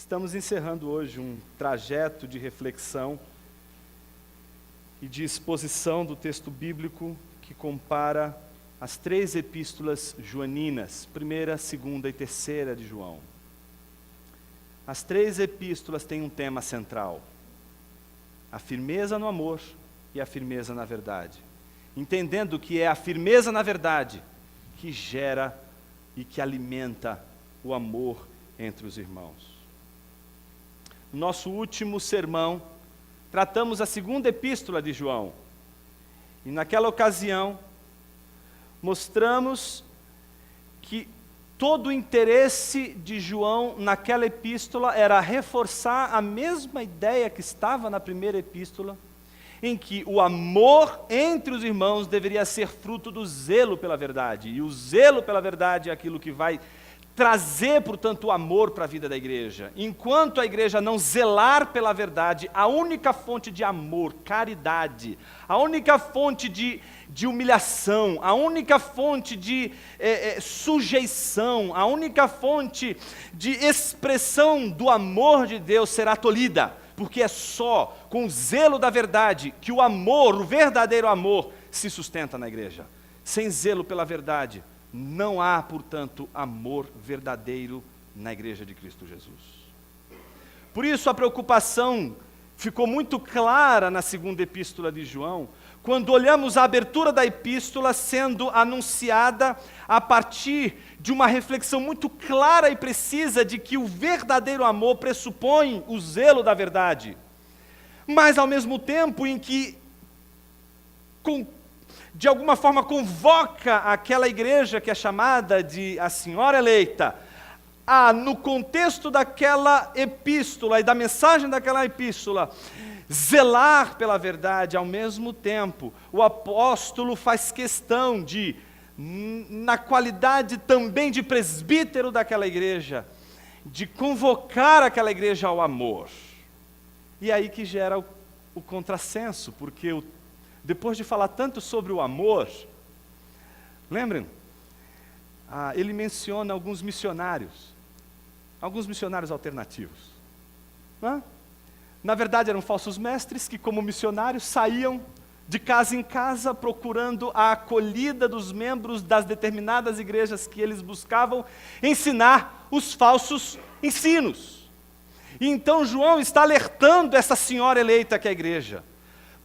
Estamos encerrando hoje um trajeto de reflexão e de exposição do texto bíblico que compara as 3 epístolas joaninas, 1ª, 2ª e 3ª de João. As 3 epístolas têm um tema central: a firmeza no amor e a firmeza na verdade. Entendendo que é a firmeza na verdade que gera e que alimenta o amor entre os irmãos. No nosso último sermão, tratamos a 2ª epístola de João. E naquela ocasião, mostramos que todo o interesse de João naquela epístola era reforçar a mesma ideia que estava na 1ª epístola, em que o amor entre os irmãos deveria ser fruto do zelo pela verdade. E o zelo pela verdade é aquilo que vai trazer, portanto, o amor para a vida da igreja. Enquanto a igreja não zelar pela verdade, a única fonte de amor, caridade, a única fonte de humilhação, a única fonte de sujeição, a única fonte de expressão do amor de Deus será tolhida, porque é só com o zelo da verdade que o amor, o verdadeiro amor, se sustenta na igreja. Sem zelo pela verdade, não há, portanto, amor verdadeiro na igreja de Cristo Jesus. Por isso a preocupação ficou muito clara na 2ª epístola de João, quando olhamos a abertura da epístola sendo anunciada a partir de uma reflexão muito clara e precisa de que o verdadeiro amor pressupõe o zelo da verdade, mas ao mesmo tempo em que de alguma forma convoca aquela igreja que é chamada de a Senhora Eleita, no contexto daquela epístola e da mensagem daquela epístola, zelar pela verdade. Ao mesmo tempo, o apóstolo faz questão de, na qualidade também de presbítero daquela igreja, de convocar aquela igreja ao amor. E aí que gera o contrassenso, porque depois de falar tanto sobre o amor, lembrem, ele menciona alguns missionários alternativos. Não é? Na verdade eram falsos mestres que, como missionários, saíam de casa em casa procurando a acolhida dos membros das determinadas igrejas que eles buscavam ensinar os falsos ensinos. E então João está alertando essa senhora eleita que é a igreja,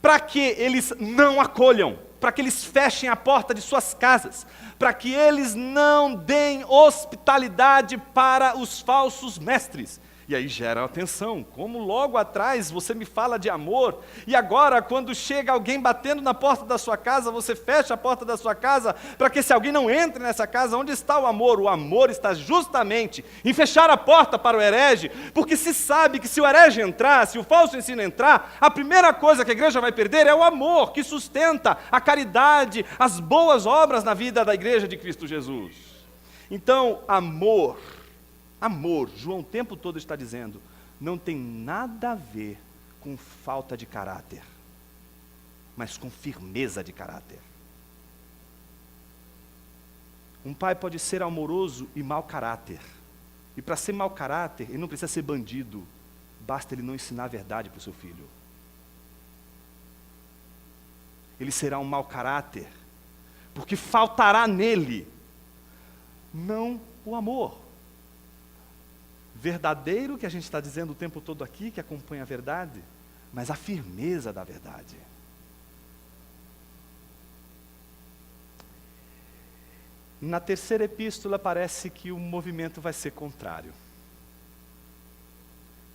para que eles não acolham, para que eles fechem a porta de suas casas, para que eles não deem hospitalidade para os falsos mestres. E aí gera atenção, como logo atrás você me fala de amor, e agora quando chega alguém batendo na porta da sua casa, você fecha a porta da sua casa, para que se alguém não entre nessa casa, onde está o amor? O amor está justamente em fechar a porta para o herege, porque se sabe que se o herege entrar, se o falso ensino entrar, a primeira coisa que a igreja vai perder é o amor, que sustenta a caridade, as boas obras na vida da igreja de Cristo Jesus. Então, amor, João o tempo todo está dizendo, não tem nada a ver com falta de caráter, mas com firmeza de caráter. Um pai pode ser amoroso e mau caráter, e para ser mau caráter, ele não precisa ser bandido, basta ele não ensinar a verdade para o seu filho. Ele será um mau caráter, porque faltará nele, não o amor verdadeiro que a gente está dizendo o tempo todo aqui, que acompanha a verdade, mas a firmeza da verdade. Na 3ª epístola parece que o movimento vai ser contrário.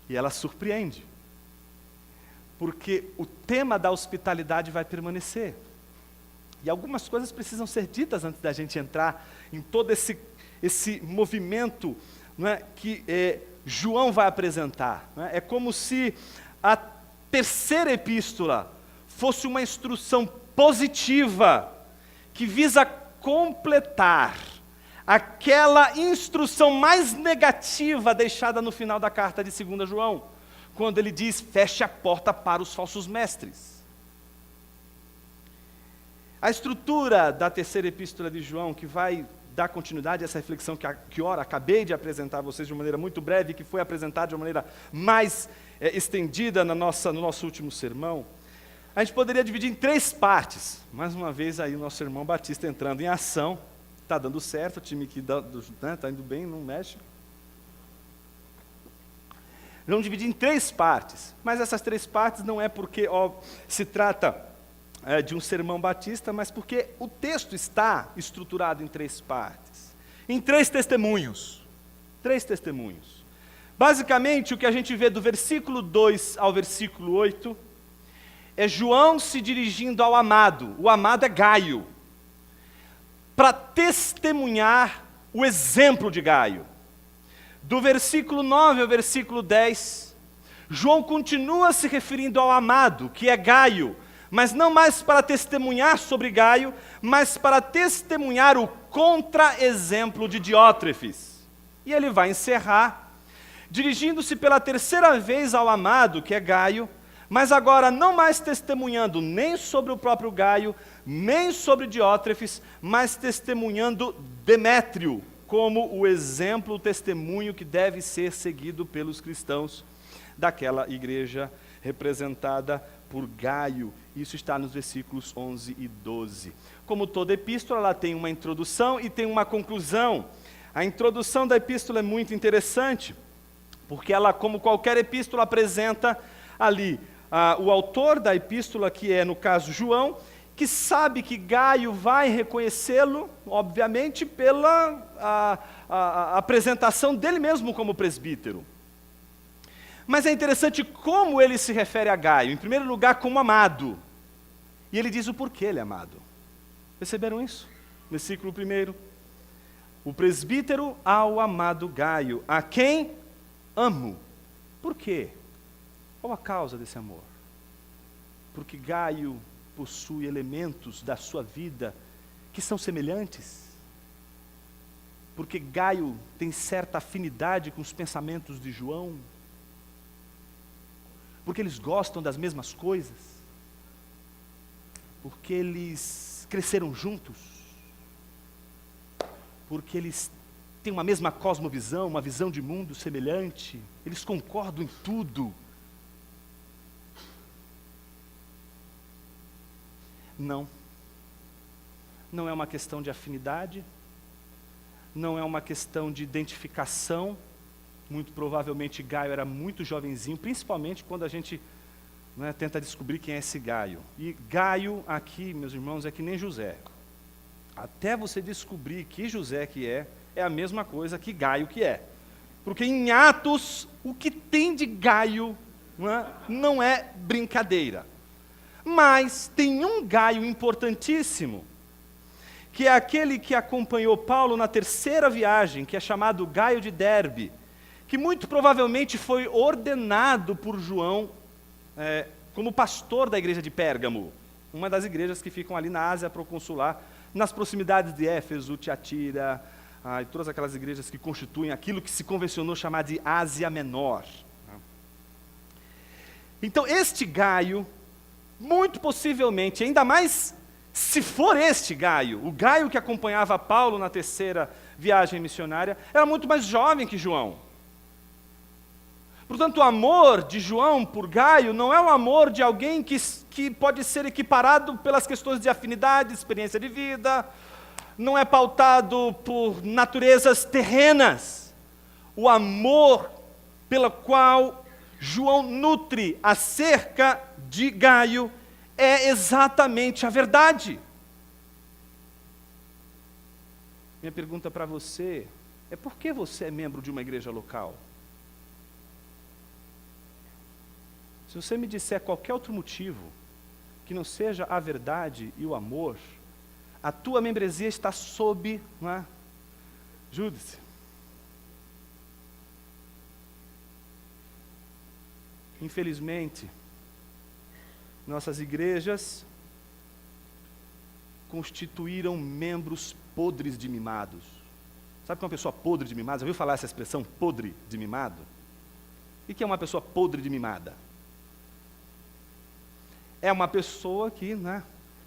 E ela surpreende, porque o tema da hospitalidade vai permanecer. E algumas coisas precisam ser ditas antes da gente entrar em todo esse movimento, não é, que João vai apresentar. Não é? É como se a 3ª epístola fosse uma instrução positiva que visa completar aquela instrução mais negativa deixada no final da carta de 2ª João, quando ele diz, feche a porta para os falsos mestres. A estrutura da 3ª epístola de João, que vai dar continuidade a essa reflexão que ora acabei de apresentar a vocês de uma maneira muito breve, que foi apresentada de uma maneira mais estendida no nosso último sermão, a gente poderia dividir em 3 partes. Mais uma vez aí o nosso irmão Batista entrando em ação. Está dando certo, o time que está indo bem, não mexe. Vamos dividir em 3 partes, mas essas 3 partes não é porque se trata de um sermão batista, mas porque o texto está estruturado em 3 partes, em 3 testemunhos. 3 testemunhos. Basicamente, o que a gente vê do versículo 2 ao versículo 8 é João se dirigindo ao amado, o amado é Gaio, para testemunhar o exemplo de Gaio. Do versículo 9 ao versículo 10, João continua se referindo ao amado, que é Gaio, mas não mais para testemunhar sobre Gaio, mas para testemunhar o contra-exemplo de Diótrefes. E ele vai encerrar, dirigindo-se pela 3ª vez ao amado, que é Gaio, mas agora não mais testemunhando nem sobre o próprio Gaio, nem sobre Diótrefes, mas testemunhando Demétrio, como o exemplo, o testemunho que deve ser seguido pelos cristãos daquela igreja representada por Gaio. Isso está nos versículos 11 e 12. Como toda epístola, ela tem uma introdução e tem uma conclusão. A introdução da epístola é muito interessante, porque ela, como qualquer epístola, apresenta ali o autor da epístola, que é, no caso, João, que sabe que Gaio vai reconhecê-lo, obviamente, pela apresentação dele mesmo como presbítero. Mas é interessante como ele se refere a Gaio, em primeiro lugar como amado. E ele diz o porquê ele é amado. Perceberam isso? Versículo 1. O presbítero ao amado Gaio, a quem amo. Por quê? Qual a causa desse amor? Porque Gaio possui elementos da sua vida que são semelhantes. Porque Gaio tem certa afinidade com os pensamentos de João. Porque eles gostam das mesmas coisas. Porque eles cresceram juntos. Porque eles têm uma mesma cosmovisão, uma visão de mundo semelhante. Eles concordam em tudo. Não. Não é uma questão de afinidade, não é uma questão de identificação. Muito provavelmente Gaio era muito jovenzinho, principalmente quando a gente tenta descobrir quem é esse Gaio. E Gaio aqui, meus irmãos, é que nem José. Até você descobrir que José que é a mesma coisa que Gaio que é. Porque em Atos, o que tem de Gaio não é brincadeira. Mas tem um Gaio importantíssimo, que é aquele que acompanhou Paulo na 3ª viagem, que é chamado Gaio de Derbe, que muito provavelmente foi ordenado por João como pastor da igreja de Pérgamo, uma das igrejas que ficam ali na Ásia proconsular, nas proximidades de Éfeso, Tiatira, e todas aquelas igrejas que constituem aquilo que se convencionou chamar de Ásia Menor. Então este Gaio, muito possivelmente, ainda mais se for este Gaio, o Gaio que acompanhava Paulo na 3ª viagem missionária, era muito mais jovem que João. Portanto, o amor de João por Gaio não é um amor de alguém que pode ser equiparado pelas questões de afinidade, experiência de vida, não é pautado por naturezas terrenas. O amor pelo qual João nutre acerca de Gaio é exatamente a verdade. Minha pergunta para você é: por que você é membro de uma igreja local? Se você me disser qualquer outro motivo que não seja a verdade e o amor, a tua membresia está sob júdice. Infelizmente, nossas igrejas constituíram membros podres de mimados. Sabe o que é uma pessoa podre de mimada? Já ouviu falar essa expressão, podre de mimado? O que é uma pessoa podre de mimada? É uma pessoa que,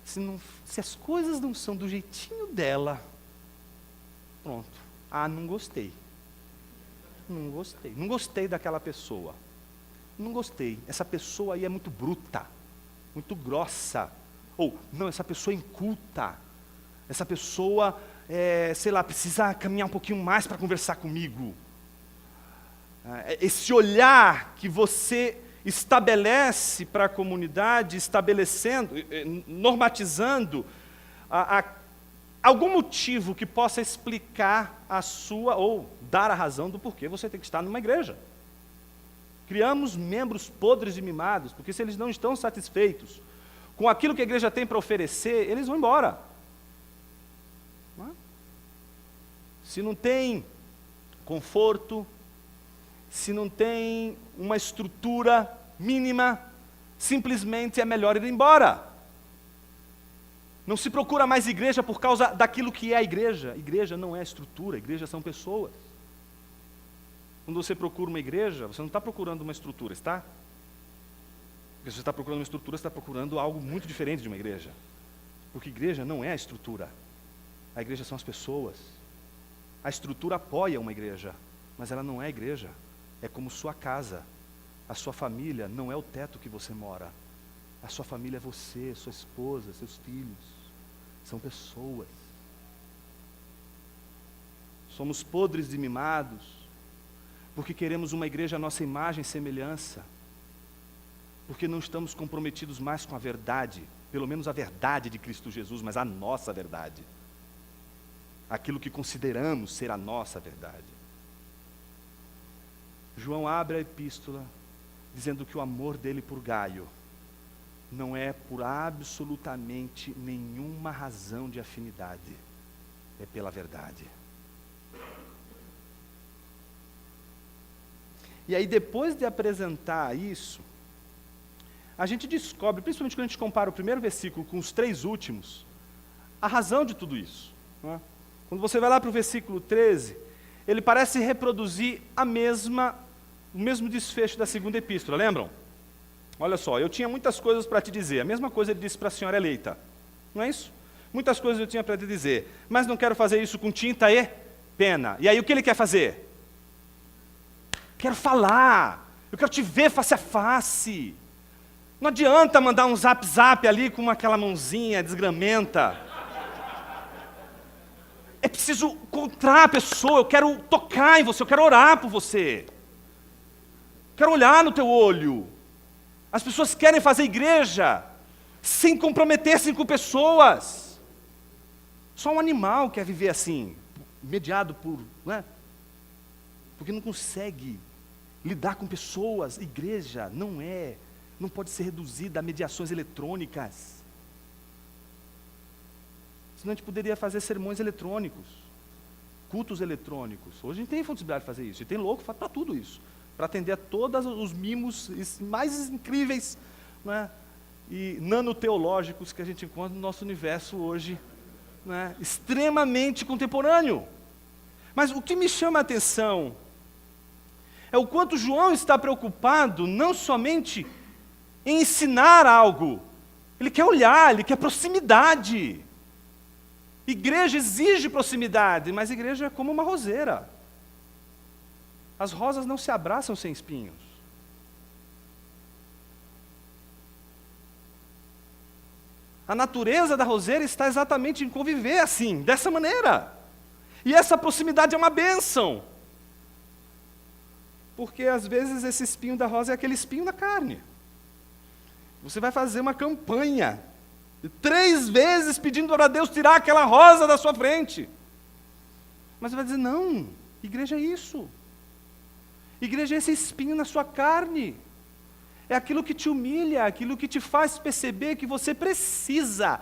se as coisas não são do jeitinho dela, Pronto. Ah, não gostei. Não gostei. Não gostei daquela pessoa. Não gostei. Essa pessoa aí é muito bruta, muito grossa. Ou, não, essa pessoa é inculta. Essa pessoa, sei lá, precisa caminhar um pouquinho mais para conversar comigo. Esse olhar que você estabelece para a comunidade, estabelecendo, normatizando algum motivo que possa explicar a sua, ou dar a razão do porquê você tem que estar numa igreja. Criamos membros podres e mimados, porque se eles não estão satisfeitos com aquilo que a igreja tem para oferecer, eles vão embora. Não é? Se não tem conforto, se não tem uma estrutura mínima, simplesmente é melhor ir embora. Não se procura mais igreja por causa daquilo que é a igreja. Igreja não é estrutura, igreja são pessoas. Quando você procura uma igreja, você não está procurando uma estrutura, está? Porque se você está procurando uma estrutura, você está procurando algo muito diferente de uma igreja. Porque igreja não é a estrutura. A igreja são as pessoas. A estrutura apoia uma igreja, mas ela não é a igreja. É como sua casa. A sua família não é o teto que você mora. A sua família é você, sua esposa, seus filhos. São pessoas. Somos podres e mimados porque queremos uma igreja à nossa imagem e semelhança, porque não estamos comprometidos mais com a verdade, pelo menos a verdade de Cristo Jesus, mas a nossa verdade, aquilo que consideramos ser a nossa verdade. João abre a epístola dizendo que o amor dele por Gaio não é por absolutamente nenhuma razão de afinidade, é pela verdade. E aí, depois de apresentar isso, a gente descobre, principalmente quando a gente compara o primeiro versículo com os 3 últimos, a razão de tudo isso. Não é? Quando você vai lá para o versículo 13, ele parece reproduzir o mesmo desfecho da segunda epístola, lembram? Olha só, eu tinha muitas coisas para te dizer, a mesma coisa ele disse para a senhora eleita, não é isso? Muitas coisas eu tinha para te dizer, mas não quero fazer isso com tinta e pena. E aí o que ele quer fazer? Quero falar, eu quero te ver face a face. Não adianta mandar um zap ali com aquela mãozinha desgramenta. É preciso encontrar a pessoa, eu quero tocar em você, eu quero orar por você. Quero olhar no teu olho. As pessoas querem fazer igreja sem comprometer-se com pessoas. Só um animal quer viver assim, mediado por, né? Porque não consegue lidar com pessoas. Igreja não pode ser reduzida a mediações eletrônicas. Senão a gente poderia fazer sermões eletrônicos, cultos eletrônicos. Hoje a gente tem possibilidade de fazer isso, e tem louco para tudo isso, para atender a todos os mimos mais incríveis, né, e nanoteológicos que a gente encontra no nosso universo hoje, né, extremamente contemporâneo. Mas o que me chama a atenção é o quanto João está preocupado não somente em ensinar algo, ele quer olhar, ele quer proximidade. Igreja exige proximidade, mas igreja é como uma roseira. As rosas não se abraçam sem espinhos. A natureza da roseira está exatamente em conviver assim, dessa maneira. E essa proximidade é uma bênção. Porque às vezes esse espinho da rosa é aquele espinho da carne. Você vai fazer uma campanha 3 vezes pedindo para Deus tirar aquela rosa da sua frente. Mas você vai dizer, não, igreja é isso. Igreja é esse espinho na sua carne. É aquilo que te humilha, aquilo que te faz perceber que você precisa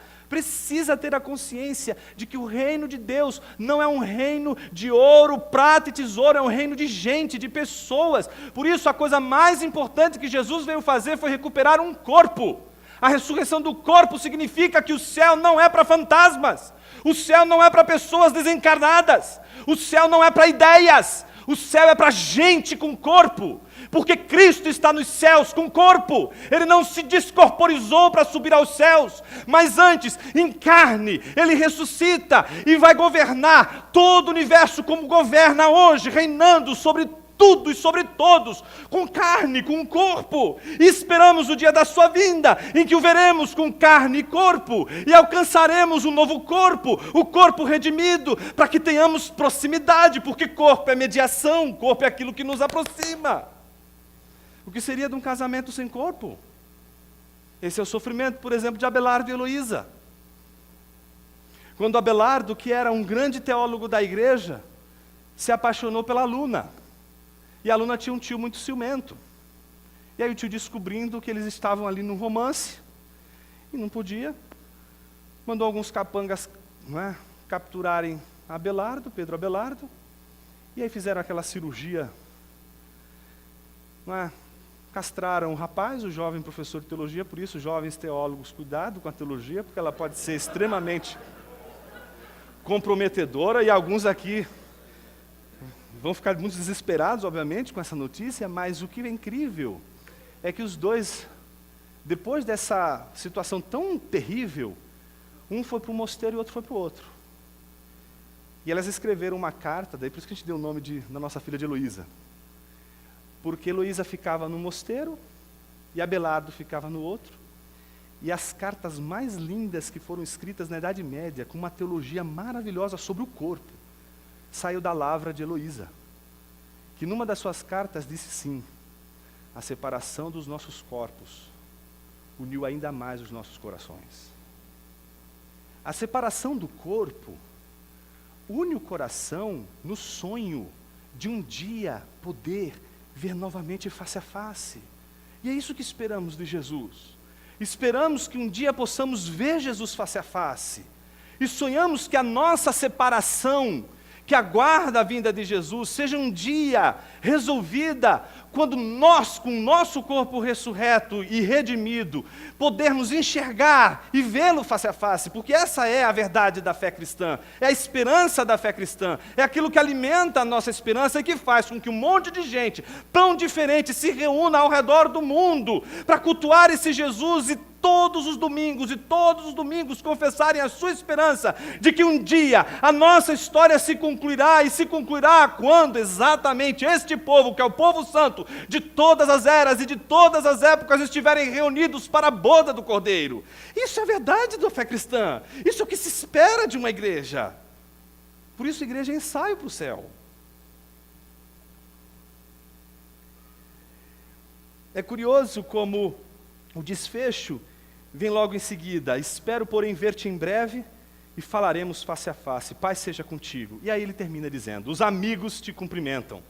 ter a consciência de que o reino de Deus não é um reino de ouro, prata e tesouro, é um reino de gente, de pessoas. Por isso, a coisa mais importante que Jesus veio fazer foi recuperar um corpo. A ressurreição do corpo significa que o céu não é para fantasmas, o céu não é para pessoas desencarnadas, o céu não é para ideias, O céu é para gente com corpo, porque Cristo está nos céus com corpo. Ele não se descorporizou para subir aos céus, mas antes, em carne, Ele ressuscita e vai governar todo o universo como governa hoje, reinando sobre tudo e sobre todos, com carne, com corpo. E esperamos o dia da sua vinda, em que o veremos com carne e corpo, e alcançaremos um novo corpo, o corpo redimido, para que tenhamos proximidade, porque corpo é mediação, corpo é aquilo que nos aproxima. O que seria de um casamento sem corpo? Esse é o sofrimento, por exemplo, de Abelardo e Heloísa. Quando Abelardo, que era um grande teólogo da igreja, se apaixonou pela Luna. E a Luna tinha um tio muito ciumento. E aí o tio, descobrindo que eles estavam ali num romance, e não podia, mandou alguns capangas, não é, capturarem Abelardo, Pedro Abelardo, e aí fizeram aquela cirurgia, não é, castraram o rapaz, o jovem professor de teologia. Por isso, jovens teólogos, cuidado com a teologia, porque ela pode ser extremamente comprometedora, e alguns aqui vão ficar muito desesperados, obviamente, com essa notícia, mas o que é incrível é que os dois, depois dessa situação tão terrível, um foi para um mosteiro e o outro foi para o outro. E elas escreveram uma carta, daí por isso que a gente deu o nome da nossa filha de Heloísa. Porque Heloísa ficava no mosteiro e Abelardo ficava no outro. E as cartas mais lindas que foram escritas na Idade Média, com uma teologia maravilhosa sobre o corpo, saiu da lavra de Heloísa, que numa das suas cartas disse sim: a separação dos nossos corpos uniu ainda mais os nossos corações. A separação do corpo une o coração no sonho de um dia poder ver novamente face a face. E é isso que esperamos de Jesus. Esperamos que um dia possamos ver Jesus face a face. E sonhamos que a nossa separação, que aguarda a vinda de Jesus, seja um dia resolvida, quando nós, com o nosso corpo ressurreto e redimido, podermos enxergar e vê-lo face a face, porque essa é a verdade da fé cristã, é a esperança da fé cristã, é aquilo que alimenta a nossa esperança e que faz com que um monte de gente tão diferente se reúna ao redor do mundo para cultuar esse Jesus e todos os domingos confessarem a sua esperança de que um dia a nossa história se concluirá, e se concluirá quando exatamente este povo, que é o povo santo, de todas as eras e de todas as épocas, estiverem reunidos para a boda do Cordeiro. Isso é a verdade da fé cristã, isso é o que se espera de uma igreja. Por isso a igreja é ensaio para o céu. É curioso como o desfecho vem logo em seguida: espero, porém, ver-te em breve e falaremos face a face, paz seja contigo. E aí ele termina dizendo: os amigos te cumprimentam.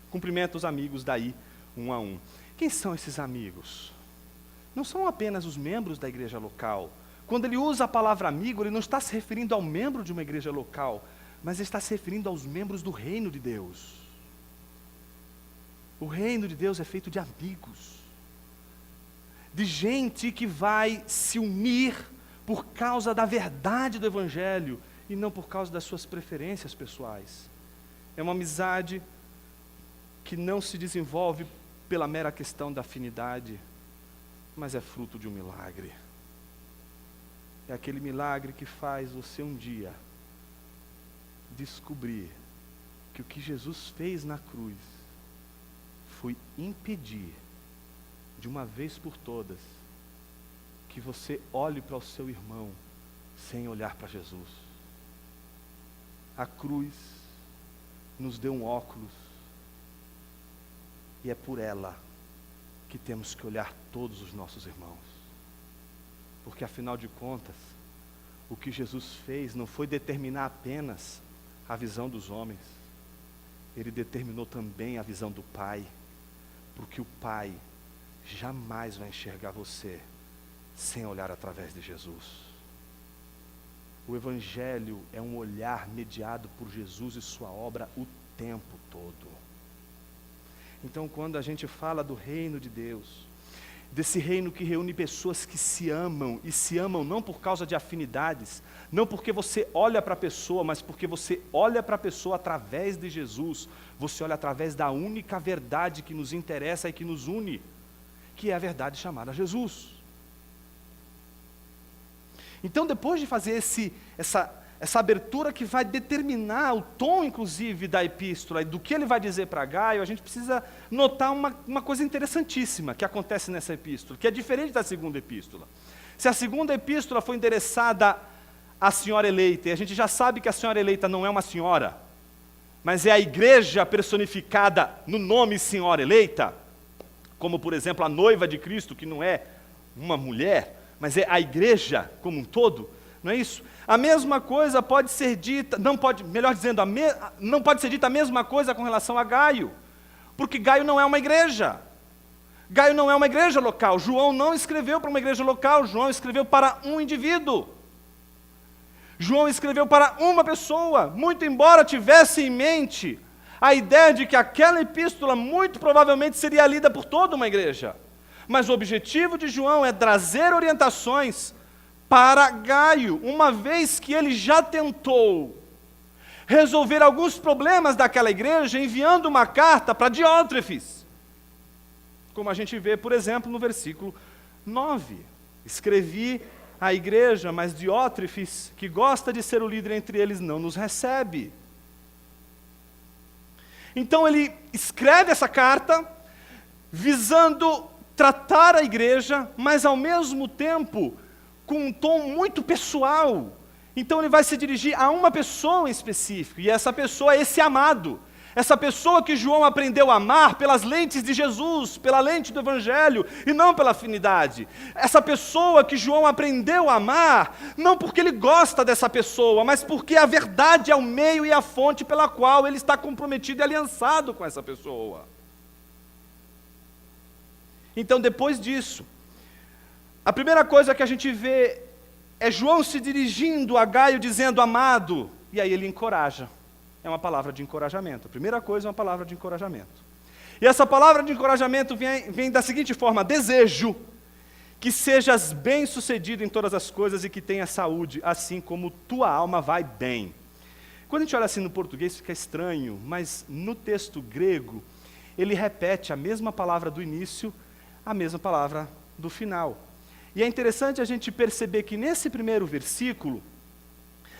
Cumprimenta os amigos daí, um a um. Quem são esses amigos? Não são apenas os membros da igreja local. Quando ele usa a palavra amigo, ele não está se referindo ao membro de uma igreja local, mas ele está se referindo aos membros do reino de Deus. O reino de Deus é feito de amigos, de gente que vai se unir por causa da verdade do Evangelho e não por causa das suas preferências pessoais. É uma amizade que não se desenvolve pela mera questão da afinidade, mas é fruto de um milagre. É aquele milagre que faz você um dia descobrir que o que Jesus fez na cruz foi impedir, de uma vez por todas, que você olhe para o seu irmão sem olhar para Jesus. A cruz nos deu um óculos, e é por ela que temos que olhar todos os nossos irmãos. Porque afinal de contas, o que Jesus fez não foi determinar apenas a visão dos homens, Ele determinou também a visão do Pai, porque o Pai jamais vai enxergar você sem olhar através de Jesus. O Evangelho é um olhar mediado por Jesus e sua obra o tempo todo. Então, quando a gente fala do reino de Deus, desse reino que reúne pessoas que se amam, e se amam não por causa de afinidades, não porque você olha para a pessoa, mas porque você olha para a pessoa através de Jesus, você olha através da única verdade que nos interessa e que nos une, que é a verdade chamada Jesus. Então, depois de fazer essa abertura que vai determinar o tom, inclusive, da epístola e do que ele vai dizer para Gaio, a gente precisa notar uma coisa interessantíssima que acontece nessa epístola, que é diferente da segunda epístola. Se a segunda epístola foi endereçada à senhora eleita, e a gente já sabe que a senhora eleita não é uma senhora, mas é a igreja personificada no nome senhora eleita, como, por exemplo, a noiva de Cristo, que não é uma mulher, mas é a igreja como um todo, não é isso? A mesma coisa pode ser dita, não pode ser dita a mesma coisa com relação a Gaio, porque Gaio não é uma igreja. Gaio não é uma igreja local. João não escreveu para uma igreja local, João escreveu para um indivíduo. João escreveu para uma pessoa, muito embora tivesse em mente a ideia de que aquela epístola muito provavelmente seria lida por toda uma igreja. Mas o objetivo de João é trazer orientações para Gaio, uma vez que ele já tentou resolver alguns problemas daquela igreja enviando uma carta para Diótrefes. Como a gente vê, por exemplo, no versículo 9. Escrevi à igreja, mas Diótrefes, que gosta de ser o líder entre eles, não nos recebe. Então ele escreve essa carta, visando tratar a igreja, mas ao mesmo tempo com um tom muito pessoal. Então ele vai se dirigir a uma pessoa em específico, e essa pessoa é esse amado, essa pessoa que João aprendeu a amar pelas lentes de Jesus, pela lente do Evangelho, e não pela afinidade. Essa pessoa que João aprendeu a amar, não porque ele gosta dessa pessoa, mas porque a verdade é o meio e a fonte pela qual ele está comprometido e aliançado com essa pessoa. Então, depois disso, a primeira coisa que a gente vê é João se dirigindo a Gaio dizendo, amado, e aí ele encoraja. É uma palavra de encorajamento. A primeira coisa é uma palavra de encorajamento. E essa palavra de encorajamento vem da seguinte forma: desejo que sejas bem-sucedido em todas as coisas e que tenhas saúde, assim como tua alma vai bem. Quando a gente olha assim no português fica estranho, mas no texto grego, ele repete a mesma palavra do início, a mesma palavra do final. E é interessante a gente perceber que nesse primeiro versículo,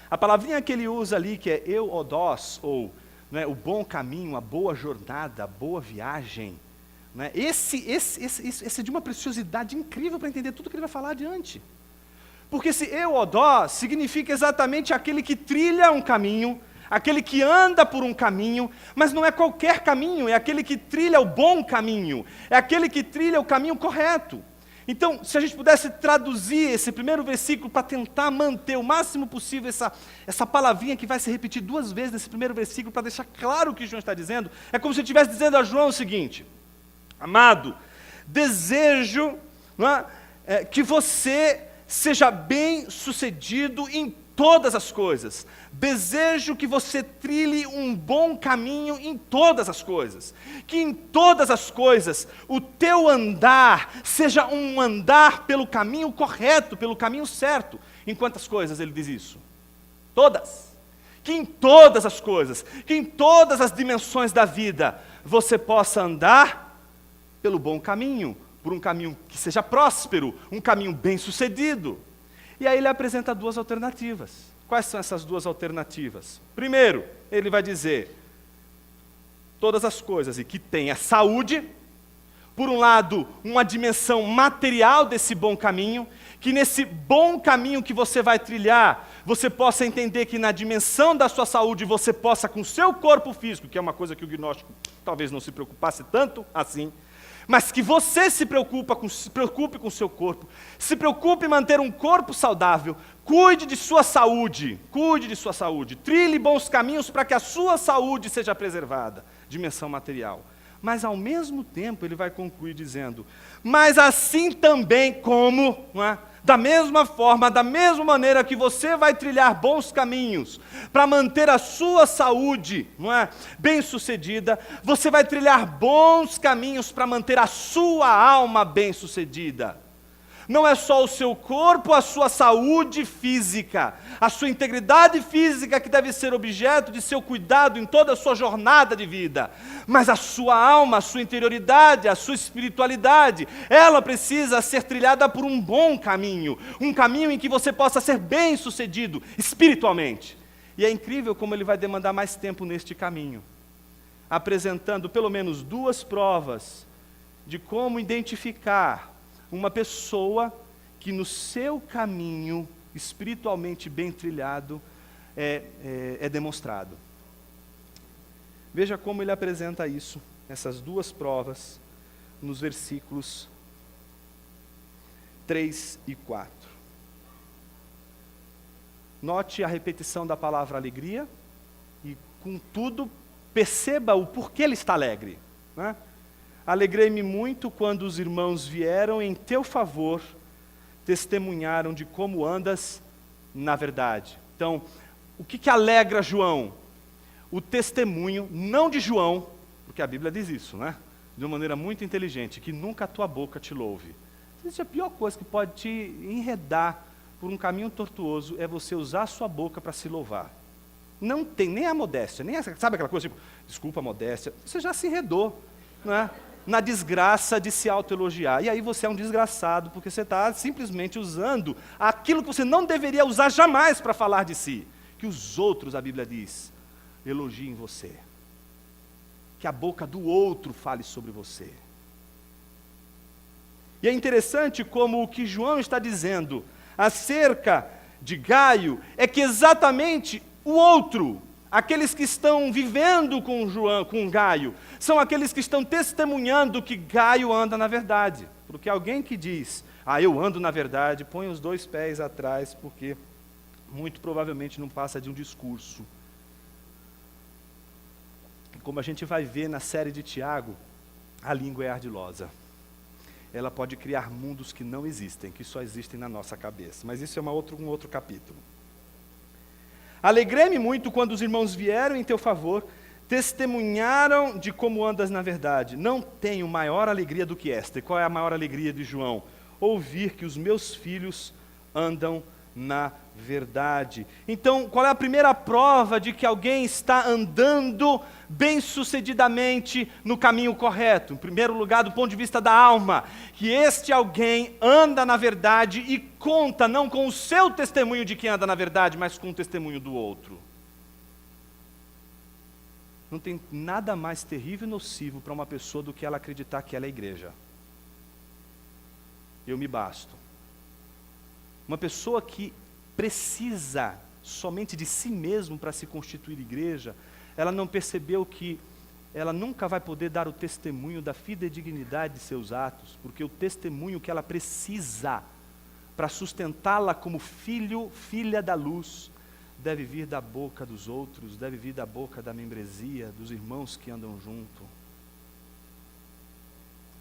a palavrinha que ele usa ali, que é euodós, ou né, o bom caminho, a boa jornada, a boa viagem, né, esse é de uma preciosidade incrível para entender tudo que ele vai falar adiante. Porque esse euodós significa exatamente aquele que trilha um caminho, aquele que anda por um caminho, mas não é qualquer caminho, é aquele que trilha o bom caminho, é aquele que trilha o caminho correto. Então, se a gente pudesse traduzir esse primeiro versículo para tentar manter o máximo possível essa palavrinha que vai se repetir 2 vezes nesse primeiro versículo, para deixar claro o que João está dizendo, é como se ele estivesse dizendo a João o seguinte: amado, desejo que você seja bem-sucedido em todas as coisas. Desejo que você trilhe um bom caminho em todas as coisas. Que em todas as coisas o teu andar seja um andar pelo caminho correto, pelo caminho certo. Em quantas coisas ele diz isso? Todas. Que em todas as coisas, que em todas as dimensões da vida, você possa andar pelo bom caminho, por um caminho que seja próspero, um caminho bem-sucedido. E aí ele apresenta 2 alternativas. Quais são essas 2 alternativas? Primeiro, ele vai dizer todas as coisas e que tenha saúde. Por um lado, uma dimensão material desse bom caminho, que nesse bom caminho que você vai trilhar, você possa entender que na dimensão da sua saúde você possa, com o seu corpo físico, que é uma coisa que o gnóstico talvez não se preocupasse tanto assim, mas que você se preocupe com o seu corpo, se preocupe em manter um corpo saudável, cuide de sua saúde, trilhe bons caminhos para que a sua saúde seja preservada, dimensão material. Mas ao mesmo tempo ele vai concluir dizendo, mas assim também como Da mesma forma, da mesma maneira que você vai trilhar bons caminhos para manter a sua saúde, não é, bem-sucedida, você vai trilhar bons caminhos para manter a sua alma bem-sucedida. Não é só o seu corpo, a sua saúde física, a sua integridade física que deve ser objeto de seu cuidado em toda a sua jornada de vida, mas a sua alma, a sua interioridade, a sua espiritualidade, ela precisa ser trilhada por um bom caminho, um caminho em que você possa ser bem-sucedido espiritualmente. E é incrível como ele vai demandar mais tempo neste caminho, apresentando pelo menos 2 provas de como identificar uma pessoa que no seu caminho espiritualmente bem trilhado é demonstrado. Veja como ele apresenta isso, essas 2 provas, nos versículos 3 e 4. Note a repetição da palavra alegria e, contudo, perceba o porquê ele está alegre, né? Alegrei-me muito quando os irmãos vieram em teu favor, testemunharam de como andas na verdade. Então, o que alegra João? O testemunho, não de João, porque a Bíblia diz isso, né? De uma maneira muito inteligente, que nunca a tua boca te louve. Isso é a pior coisa que pode te enredar por um caminho tortuoso, é você usar a sua boca para se louvar. Não tem nem a modéstia, nem essa, sabe aquela coisa tipo, desculpa a modéstia, você já se enredou, não é? Na desgraça de se autoelogiar. E aí você é um desgraçado, porque você está simplesmente usando aquilo que você não deveria usar jamais para falar de si. Que os outros, a Bíblia diz, elogiem você. Que a boca do outro fale sobre você. E é interessante como o que João está dizendo acerca de Gaio é que exatamente o outro, aqueles que estão vivendo com Gaio, são aqueles que estão testemunhando que Gaio anda na verdade. Porque alguém que diz, eu ando na verdade, põe os 2 pés atrás, porque muito provavelmente não passa de um discurso. Como a gente vai ver na série de Tiago, a língua é ardilosa. Ela pode criar mundos que não existem, que só existem na nossa cabeça. Mas isso é um outro capítulo. Alegrei-me muito quando os irmãos vieram em teu favor, testemunharam de como andas na verdade. Não tenho maior alegria do que esta. E qual é a maior alegria de João? Ouvir que os meus filhos andam na verdade. Então, qual é a primeira prova de que alguém está andando bem-sucedidamente no caminho correto? Em primeiro lugar, do ponto de vista da alma, que este alguém anda na verdade e conta não com o seu testemunho de que anda na verdade, mas com o testemunho do outro. Não tem nada mais terrível e nocivo para uma pessoa do que ela acreditar que ela é igreja. Eu me basto. Uma pessoa que precisa somente de si mesmo para se constituir igreja, ela não percebeu que ela nunca vai poder dar o testemunho da fidedignidade de seus atos, porque o testemunho que ela precisa para sustentá-la como filho, filha da luz, deve vir da boca dos outros, deve vir da boca da membresia, dos irmãos que andam junto.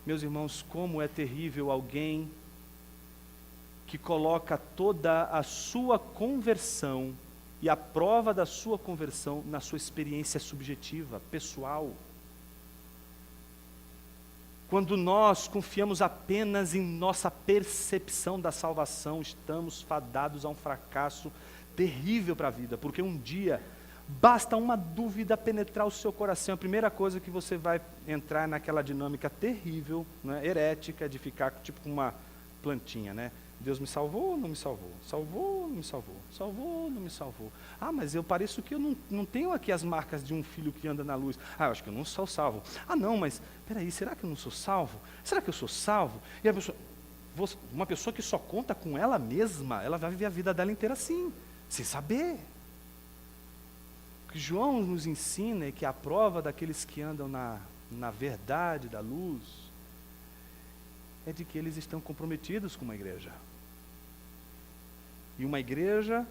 Meus irmãos, como é terrível alguém que coloca toda a sua conversão e a prova da sua conversão na sua experiência subjetiva, pessoal. Quando nós confiamos apenas em nossa percepção da salvação, estamos fadados a um fracasso terrível para a vida, porque um dia basta uma dúvida penetrar o seu coração, a primeira coisa que você vai entrar naquela dinâmica terrível, né, herética, de ficar tipo com uma plantinha, né? Deus me salvou ou não me salvou? Salvou ou não me salvou? Salvou ou não me salvou? Mas eu pareço que eu não tenho aqui as marcas de um filho que anda na luz. Eu acho que eu não sou salvo. Não, mas peraí, será que eu não sou salvo? Será que eu sou salvo? E a pessoa, uma pessoa que só conta com ela mesma, ela vai viver a vida dela inteira assim, sem saber. O que João nos ensina é que a prova daqueles que andam na verdade da luz é de que eles estão comprometidos com uma igreja. E uma igreja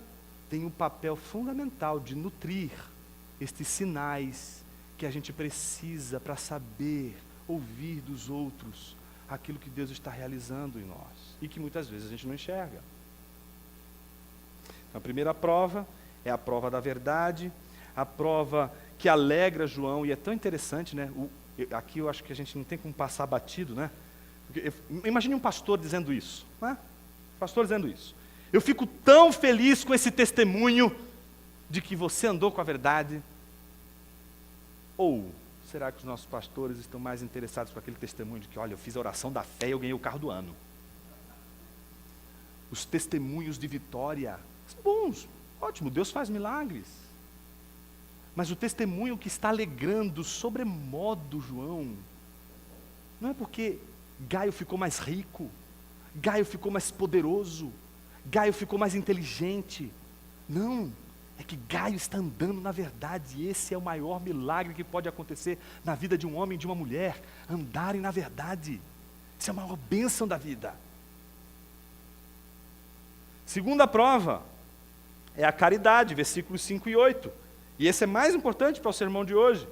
tem um papel fundamental de nutrir estes sinais que a gente precisa para saber ouvir dos outros aquilo que Deus está realizando em nós, e que muitas vezes a gente não enxerga. Então, a primeira prova é a prova da verdade, a prova que alegra João, e é tão interessante, né? Aqui eu acho que a gente não tem como passar batido, né? Imagine um pastor dizendo isso, né? Pastor dizendo isso. Eu fico tão feliz com esse testemunho de que você andou com a verdade. Ou será que os nossos pastores estão mais interessados com aquele testemunho de que, olha, eu fiz a oração da fé e eu ganhei o carro do ano? Os testemunhos de vitória são bons, ótimo, Deus faz milagres. Mas o testemunho que está alegrando sobremodo João, não é porque Gaio ficou mais rico, Gaio ficou mais poderoso, Gaio ficou mais inteligente. Não, é que Gaio está andando na verdade, e esse é o maior milagre que pode acontecer na vida de um homem e de uma mulher, andarem na verdade. Isso é a maior bênção da vida. Segunda prova é a caridade, versículos 5 e 8. E esse é mais importante para o sermão de hoje.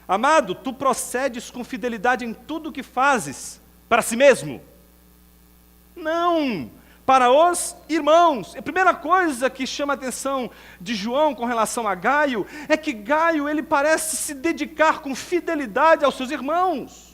Amado, tu procedes com fidelidade em tudo o que fazes, para si mesmo? Não, para os irmãos. A primeira coisa que chama a atenção de João com relação a Gaio, é que Gaio, ele parece se dedicar com fidelidade aos seus irmãos.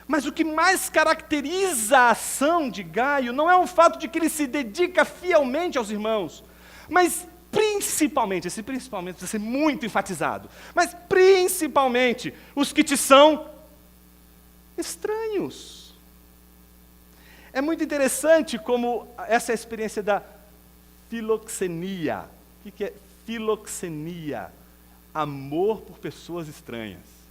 Mas o que mais caracteriza a ação de Gaio não é o fato de que ele se dedica fielmente aos irmãos, mas principalmente, esse principalmente precisa ser muito enfatizado, mas principalmente os que te são estranhos. É muito interessante como essa experiência da filoxenia. O que é filoxenia? Amor por pessoas estranhas.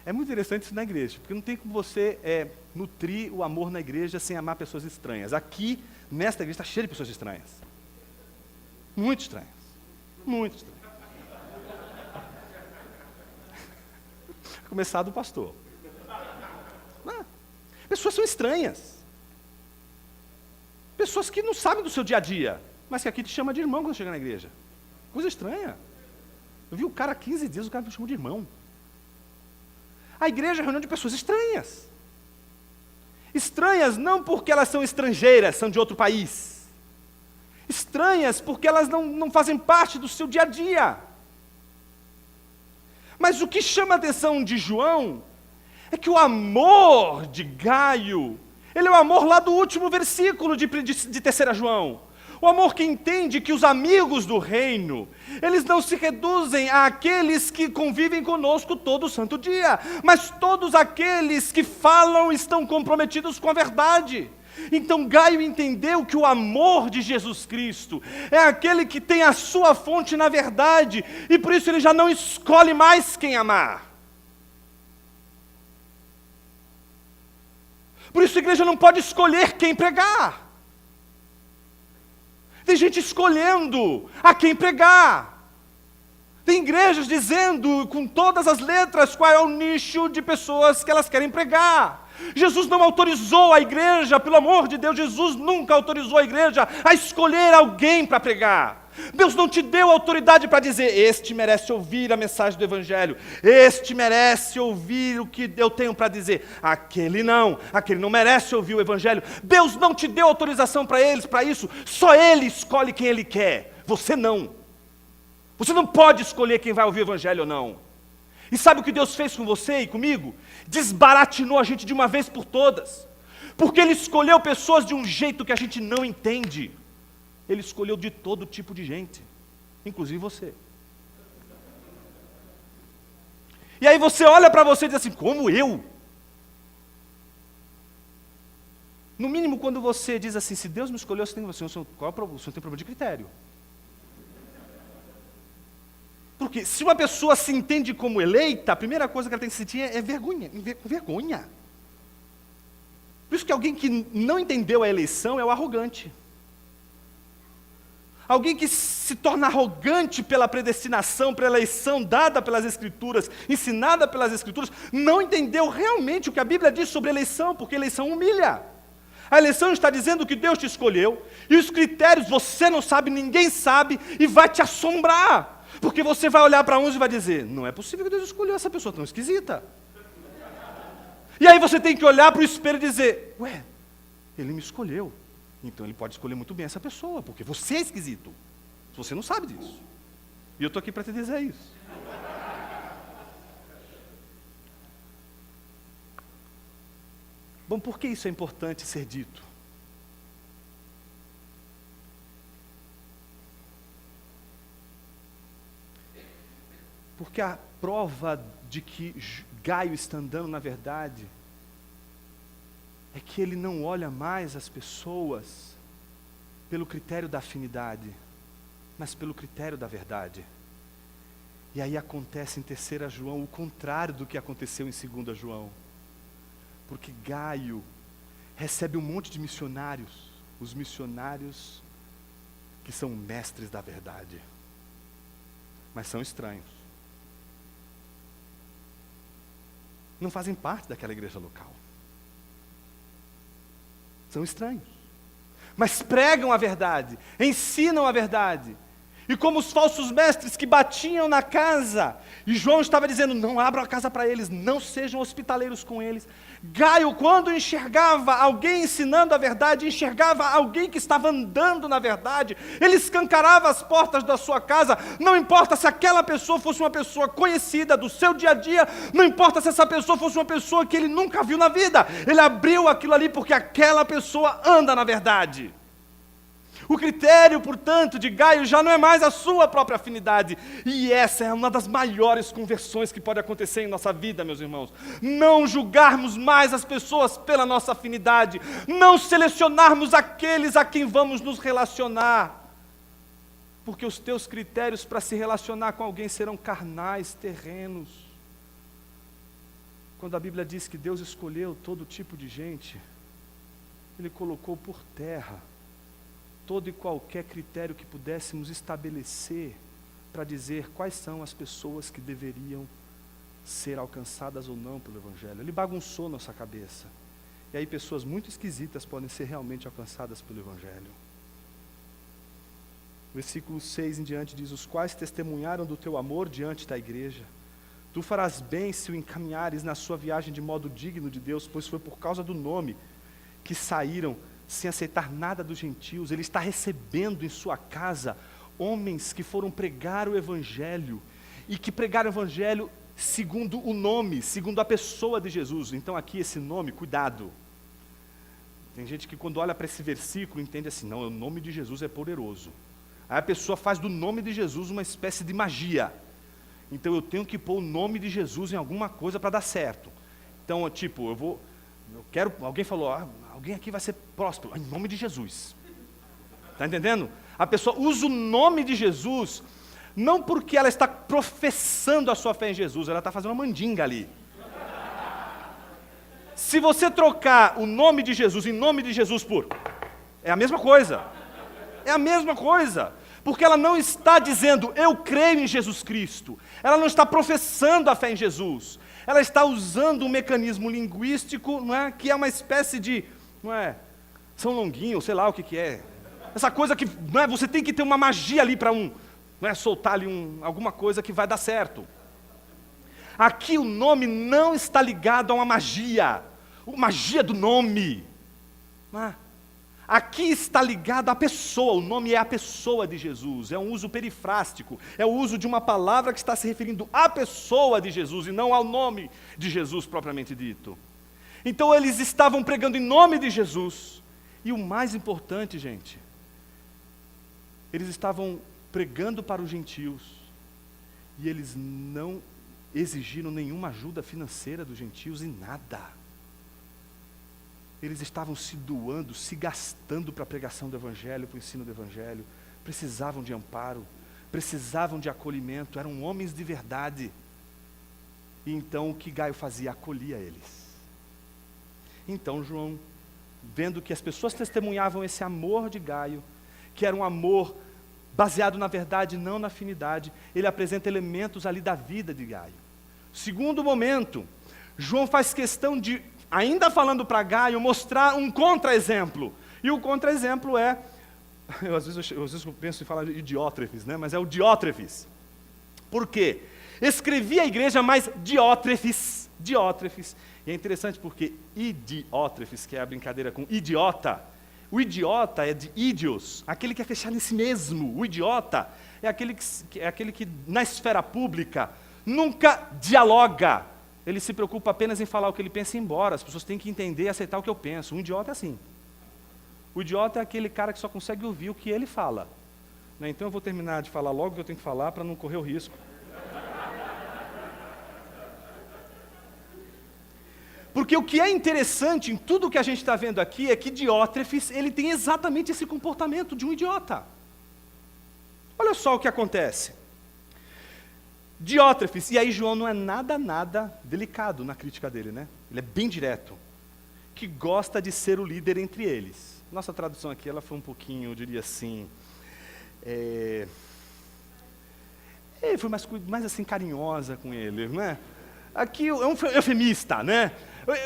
É muito interessante isso na igreja, porque não tem como você nutrir o amor na igreja sem amar pessoas estranhas. Aqui, nesta igreja, está cheia de pessoas estranhas. Muito estranhas. Muito estranhas. Começar do pastor. Pessoas são estranhas. Pessoas que não sabem do seu dia a dia, mas que aqui te chama de irmão quando chega na igreja. Coisa estranha. Eu vi o cara há 15 dias, o cara me chamou de irmão. A igreja é uma reunião de pessoas estranhas. Estranhas não porque elas são estrangeiras, são de outro país. Estranhas porque elas não fazem parte do seu dia a dia. Mas o que chama a atenção de João é que o amor de Gaio, ele é o amor lá do último versículo de 3 João. O amor que entende que os amigos do reino, eles não se reduzem àqueles que convivem conosco todo santo dia, mas todos aqueles que falam estão comprometidos com a verdade. Então Gaio entendeu que o amor de Jesus Cristo é aquele que tem a sua fonte na verdade, e por isso ele já não escolhe mais quem amar. Por isso a igreja não pode escolher quem pregar. Tem gente escolhendo a quem pregar. Tem igrejas dizendo com todas as letras qual é o nicho de pessoas que elas querem pregar. Jesus não autorizou a igreja, pelo amor de Deus, Jesus nunca autorizou a igreja a escolher alguém para pregar. Deus não te deu autoridade para dizer, este merece ouvir a mensagem do Evangelho, este merece ouvir o que eu tenho para dizer, aquele não merece ouvir o Evangelho. Deus não te deu autorização para isso, só Ele escolhe quem Ele quer, você não. Você não pode escolher quem vai ouvir o Evangelho ou não. E sabe o que Deus fez com você e comigo? Desbaratinou a gente de uma vez por todas, porque Ele escolheu pessoas de um jeito que a gente não entende. Ele escolheu de todo tipo de gente, inclusive você. E aí você olha para você e diz assim, como eu? No mínimo, quando você diz assim, se Deus me escolheu, você tem que dizer, qual é o problema? O senhor tem problema de critério. Porque se uma pessoa se entende como eleita, a primeira coisa que ela tem que sentir é vergonha. Vergonha. Por isso que alguém que não entendeu a eleição é o arrogante. Alguém que se torna arrogante pela predestinação, pela eleição dada pelas Escrituras, ensinada pelas Escrituras, não entendeu realmente o que a Bíblia diz sobre eleição, porque eleição humilha. A eleição está dizendo que Deus te escolheu, e os critérios você não sabe, ninguém sabe, e vai te assombrar. Porque você vai olhar para uns e vai dizer, não é possível que Deus escolheu essa pessoa tão esquisita. E aí você tem que olhar para o espelho e dizer, ué, Ele me escolheu. Então Ele pode escolher muito bem essa pessoa, porque você é esquisito. Você não sabe disso. E eu estou aqui para te dizer isso. Bom, por que isso é importante ser dito? Porque a prova de que Gaio está andando na verdade é que ele não olha mais as pessoas pelo critério da afinidade, mas pelo critério da verdade. E aí acontece em 3 João o contrário do que aconteceu em 2 João. Porque Gaio recebe um monte de missionários, os missionários que são mestres da verdade, mas são estranhos. Não fazem parte daquela igreja local. São estranhos. Mas pregam a verdade, ensinam a verdade. E como os falsos mestres que batiam na casa, e João estava dizendo, não abram a casa para eles, não sejam hospitaleiros com eles. Gaio, quando enxergava alguém ensinando a verdade, enxergava alguém que estava andando na verdade, ele escancarava as portas da sua casa, não importa se aquela pessoa fosse uma pessoa conhecida do seu dia a dia, não importa se essa pessoa fosse uma pessoa que ele nunca viu na vida, ele abriu aquilo ali porque aquela pessoa anda na verdade. O critério, portanto, de Gaio já não é mais a sua própria afinidade. E essa é uma das maiores conversões que pode acontecer em nossa vida, meus irmãos. Não julgarmos mais as pessoas pela nossa afinidade. Não selecionarmos aqueles a quem vamos nos relacionar. Porque os teus critérios para se relacionar com alguém serão carnais, terrenos. Quando a Bíblia diz que Deus escolheu todo tipo de gente, Ele colocou por terra todo e qualquer critério que pudéssemos estabelecer para dizer quais são as pessoas que deveriam ser alcançadas ou não pelo Evangelho. Ele bagunçou nossa cabeça. E aí pessoas muito esquisitas podem ser realmente alcançadas pelo Evangelho. Versículo 6 em diante diz, os quais testemunharam do teu amor diante da igreja. Tu farás bem se o encaminhares na sua viagem de modo digno de Deus, pois foi por causa do nome que saíram sem aceitar nada dos gentios. Ele está recebendo em sua casa homens que foram pregar o Evangelho, e que pregaram o Evangelho segundo o nome, segundo a pessoa de Jesus. Então aqui esse nome, cuidado. Tem gente que quando olha para esse versículo entende assim, não, o nome de Jesus é poderoso. Aí a pessoa faz do nome de Jesus uma espécie de magia. Então eu tenho que pôr o nome de Jesus em alguma coisa para dar certo. Então, tipo, alguém falou, alguém aqui vai ser próspero, em nome de Jesus. Está entendendo? A pessoa usa o nome de Jesus, não porque ela está professando a sua fé em Jesus, ela está fazendo uma mandinga ali. Se você trocar o nome de Jesus em nome de Jesus por... é a mesma coisa. É a mesma coisa. Porque ela não está dizendo, eu creio em Jesus Cristo. Ela não está professando a fé em Jesus. Ela está usando um mecanismo linguístico, não é? Que é uma espécie de, não é? São Longuinho, sei lá o que é. Essa coisa que, não é? Você tem que ter uma magia ali para não é? Soltar ali alguma coisa que vai dar certo. Aqui o nome não está ligado a uma magia do nome. Não é? Aqui está ligado à pessoa, o nome é a pessoa de Jesus, é um uso perifrástico, é o uso de uma palavra que está se referindo à pessoa de Jesus e não ao nome de Jesus propriamente dito. Então eles estavam pregando em nome de Jesus, e o mais importante, gente, eles estavam pregando para os gentios, e eles não exigiram nenhuma ajuda financeira dos gentios em nada. Eles estavam se doando, se gastando para a pregação do Evangelho, para o ensino do Evangelho. Precisavam de amparo, precisavam de acolhimento, eram homens de verdade. E então o que Gaio fazia? Acolhia eles. Então João, vendo que as pessoas testemunhavam esse amor de Gaio, que era um amor baseado na verdade, não na afinidade, ele apresenta elementos ali da vida de Gaio. Segundo momento, João faz questão de, ainda falando para Gaio, mostrar um contra-exemplo. E o contra-exemplo é, às vezes eu penso em falar de Diótrefes, né? Mas é o Diótrefes. Por quê? Escrevi a igreja, mas Diótrefes. E é interessante porque Idiótrefes, que é a brincadeira com idiota, o idiota é de ídios, aquele que é fechado em si mesmo. O idiota é aquele que na esfera pública nunca dialoga. Ele se preocupa apenas em falar o que ele pensa e ir embora. As pessoas têm que entender e aceitar o que eu penso. Um idiota é assim. O idiota é aquele cara que só consegue ouvir o que ele fala. Né? Então eu vou terminar de falar logo o que eu tenho que falar para não correr o risco. Porque o que é interessante em tudo o que a gente está vendo aqui é que Diótrefes, ele tem exatamente esse comportamento de um idiota. Olha só o que acontece. Diótrefes, e aí João não é nada delicado na crítica dele, né? Ele é bem direto, que gosta de ser o líder entre eles. Nossa tradução aqui, ela foi um pouquinho, eu diria assim, foi mais assim carinhosa com ele, não é? Aqui é um eufemista, né?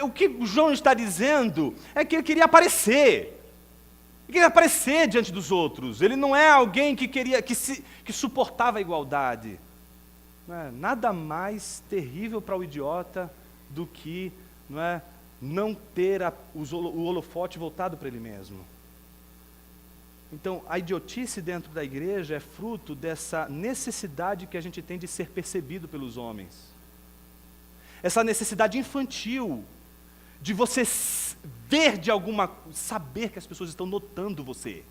O que João está dizendo é que ele queria aparecer. Ele queria aparecer diante dos outros. Ele não é alguém que suportava a igualdade. Não é? Nada mais terrível para o idiota do que não ter o holofote voltado para ele mesmo. Então, a idiotice dentro da igreja é fruto dessa necessidade que a gente tem de ser percebido pelos homens. Essa necessidade infantil de você ver saber que as pessoas estão notando você.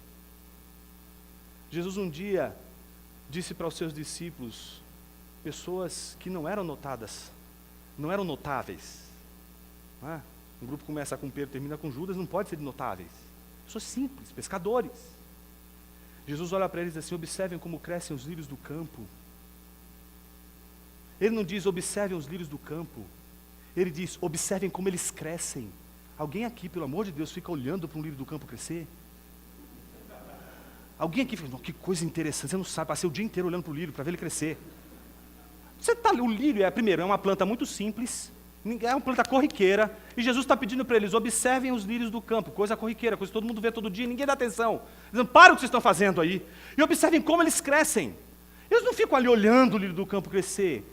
Jesus um dia disse para os seus discípulos, pessoas que não eram notadas, não eram notáveis. Não é? Um grupo começa com Pedro, termina com Judas, não pode ser de notáveis. Pessoas simples, pescadores. Jesus olha para eles assim, observem como crescem os lírios do campo. Ele não diz, observem os lírios do campo. Ele diz, observem como eles crescem. Alguém aqui, pelo amor de Deus, fica olhando para um lírio do campo crescer? Alguém aqui fala, que coisa interessante, você não sabe, passei o dia inteiro olhando para o lírio, para ver ele crescer. O lírio é uma planta muito simples, é uma planta corriqueira, e Jesus está pedindo para eles, observem os lírios do campo, coisa corriqueira, coisa que todo mundo vê todo dia, ninguém dá atenção. Dizendo, para o que vocês estão fazendo aí, e observem como eles crescem. Eles não ficam ali olhando o lírio do campo crescer.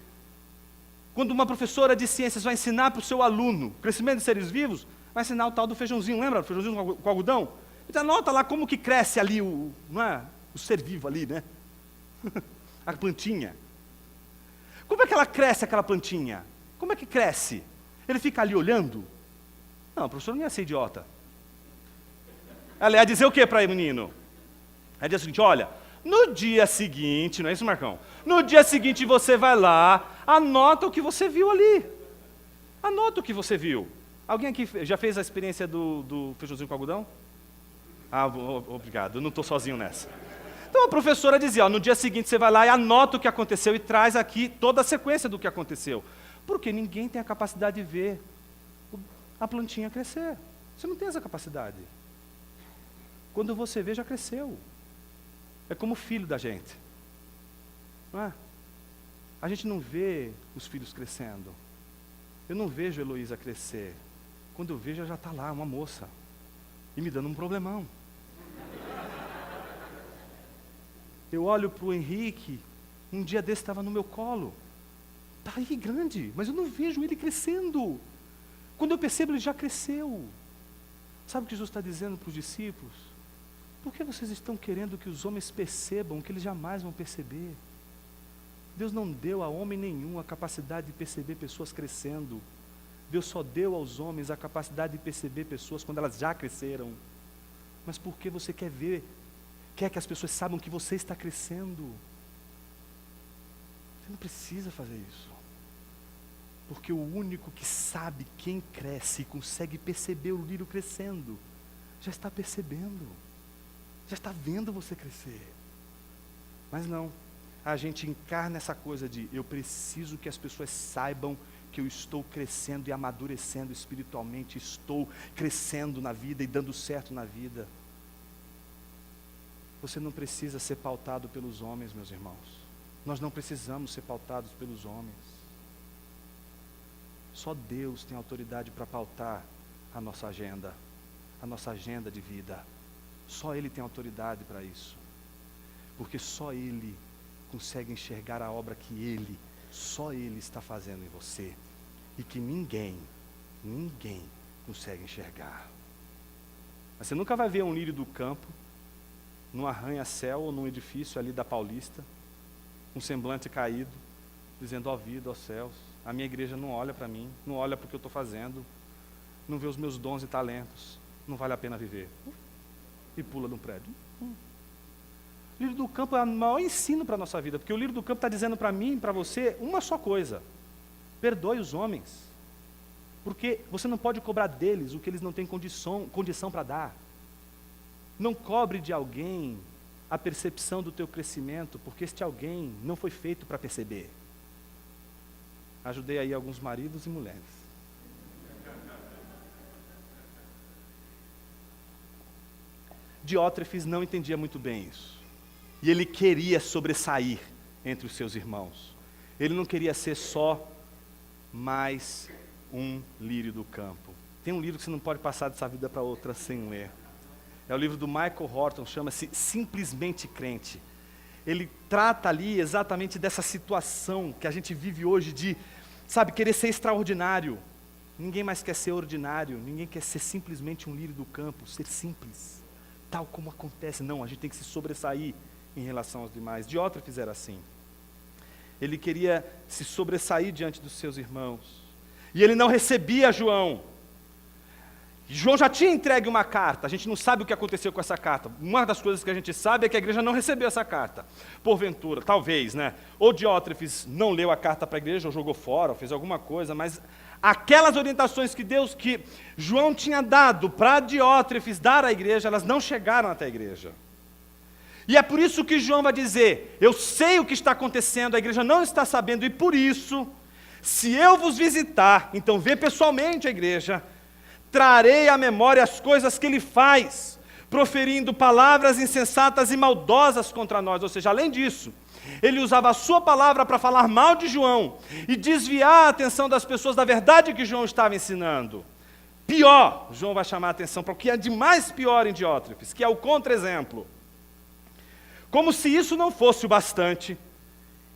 Quando uma professora de ciências vai ensinar para o seu aluno crescimento de seres vivos, vai ensinar o tal do feijãozinho, lembra? O feijãozinho com algodão? Então anota lá como que cresce ali o ser vivo ali, né? A plantinha. Como é que ela cresce, aquela plantinha? Como é que cresce? Ele fica ali olhando? Não, a professora não ia ser idiota. Ela ia dizer o que para o menino? Ela ia dizer o seguinte, olha, no dia seguinte, não é isso, Marcão? No dia seguinte você vai lá, anota o que você viu ali. Anota o que você viu. Alguém aqui já fez a experiência do feijãozinho com algodão? Obrigado, eu não estou sozinho nessa. Então a professora dizia, no dia seguinte você vai lá e anota o que aconteceu e traz aqui toda a sequência do que aconteceu. Porque ninguém tem a capacidade de ver a plantinha crescer. Você não tem essa capacidade. Quando você vê, já cresceu. É como o filho da gente. Não é? A gente não vê os filhos crescendo. Eu não vejo a Heloísa crescer. Quando eu vejo, ela já está lá, uma moça. E me dando um problemão. Eu olho para o Henrique, um dia desse estava no meu colo. Está aí grande, mas eu não vejo ele crescendo. Quando eu percebo, ele já cresceu. Sabe o que Jesus está dizendo para os discípulos? Por que vocês estão querendo que os homens percebam que eles jamais vão perceber? Deus não deu a homem nenhum a capacidade de perceber pessoas crescendo. Deus só deu aos homens a capacidade de perceber pessoas quando elas já cresceram. Mas por que você quer que as pessoas saibam que você está crescendo? Você não precisa fazer isso. Porque o único que sabe quem cresce e consegue perceber o lírio crescendo, já está percebendo. Já está vendo você crescer. Mas não, a gente encarna essa coisa de eu preciso que as pessoas saibam que eu estou crescendo e amadurecendo espiritualmente, estou crescendo na vida e dando certo na vida. Você não precisa ser pautado pelos homens, meus irmãos. Nós não precisamos ser pautados pelos homens. Só Deus tem autoridade para pautar a nossa agenda de vida. Só Ele tem autoridade para isso. Porque só Ele consegue enxergar a obra que Ele, só Ele está fazendo em você, e que ninguém consegue enxergar. Mas você nunca vai ver um lírio do campo, num arranha-céu ou num edifício ali da Paulista, um semblante caído, dizendo: ó vida, ó céus, a minha igreja não olha para mim, não olha para o que eu estou fazendo, não vê os meus dons e talentos, não vale a pena viver. E pula de um prédio. O lírio do campo é o maior ensino para a nossa vida, porque o lírio do campo está dizendo para mim e para você uma só coisa: perdoe os homens, porque você não pode cobrar deles o que eles não têm condição para dar. Não cobre de alguém a percepção do teu crescimento, porque este alguém não foi feito para perceber. Ajudei aí alguns maridos e mulheres. Diótrefes não entendia muito bem isso. E ele queria sobressair entre os seus irmãos. Ele não queria ser só mais um lírio do campo. Tem um livro que você não pode passar dessa vida para outra sem ler. É o livro do Michael Horton, chama-se Simplesmente Crente. Ele trata ali exatamente dessa situação que a gente vive hoje de, querer ser extraordinário. Ninguém mais quer ser ordinário, ninguém quer ser simplesmente um lírio do campo, ser simples, tal como acontece. Não, a gente tem que se sobressair em relação aos demais. Diótrefes era assim. Ele queria se sobressair diante dos seus irmãos. E ele não recebia João. João já tinha entregue uma carta, a gente não sabe o que aconteceu com essa carta. Uma das coisas que a gente sabe é que a igreja não recebeu essa carta. Porventura, talvez, ou Diótrefes não leu a carta para a igreja, ou jogou fora, ou fez alguma coisa, mas aquelas orientações que João tinha dado para Diótrefes dar à igreja, elas não chegaram até a igreja. E é por isso que João vai dizer: eu sei o que está acontecendo, a igreja não está sabendo, e por isso, se eu vos visitar, então vê pessoalmente a igreja, trarei à memória as coisas que ele faz, proferindo palavras insensatas e maldosas contra nós. Ou seja, além disso, ele usava a sua palavra para falar mal de João e desviar a atenção das pessoas da verdade que João estava ensinando. Pior, João vai chamar a atenção para o que é de mais pior em Diótrefes, que é o contra-exemplo. Como se isso não fosse o bastante,